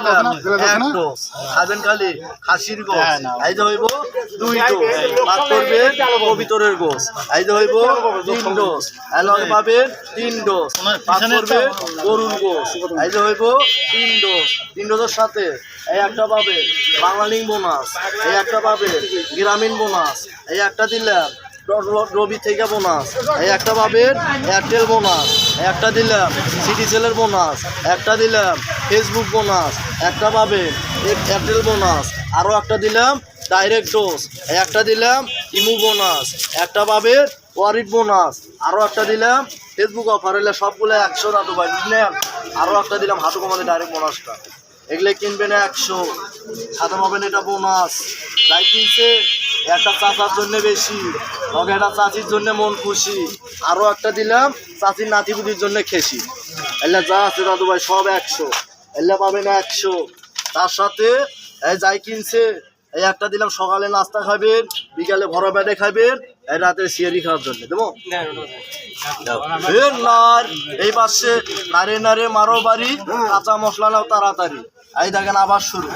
দিলাম 1 ডোজ খাবেন খালি খাসির গোস এই যে হইব 2 ডোজ ভাগ করবে কবিতরের গোস এই যে হইব 3 ডোজ এলগে পাবেন 3 ডোজ ভাগ করবে গরুর গোস এই যে হইব 3 ডোজের সাথে এই একটা পাবে বাংলালিং বোনাস এই একটা পাবে গ্রামীণ বোনাস এই একটা দিলাম রবি থেকে বোনাস এই একটা পাবেন এয়ারটেল বোনাস একটা দিলাম সিটি সেলের বোনাস একটা দিলাম ফেসবুক বোনাস একটা পাবেন এয়ারটেল বোনাস আরও একটা দিলাম ডাইরেক্ট ডোজ একটা দিলাম ইমু বোনাস একটা পাবেন ওয়ারিড বোনাস আরও একটা দিলাম ফেসবুক অফার হলে সবগুলো 100 দাদু ভাই বুঝলেন আরও একটা দিলাম হাঁটু কমাতে ডাইরেক্ট বোনাসটা এগুলো কিনবেন 100 সাথে পাবেন এটা বোনাস যাই কিনছে একটা চাচার জন্য বেশি তবে একটা চাচির জন্য মন খুশি আরও একটা দিলাম চাচির নাতিপুতির জন্য খেসি এলে যা আছে দাদু ভাই সব 100 এলে পাবেন 100 তার সাথে এই যাই কিনছে এই একটা দিলাম সকালে নাস্তা খাবেন বিকালে ভরা পেটে খাবেন এই রাতে সিয়ারি খাওয়ার জন্য দেবো এই পাশে নারে নারে মারো বাড়ি কাঁচা মশলা নাও তাড়াতাড়ি এই দেখেন আবার শুরু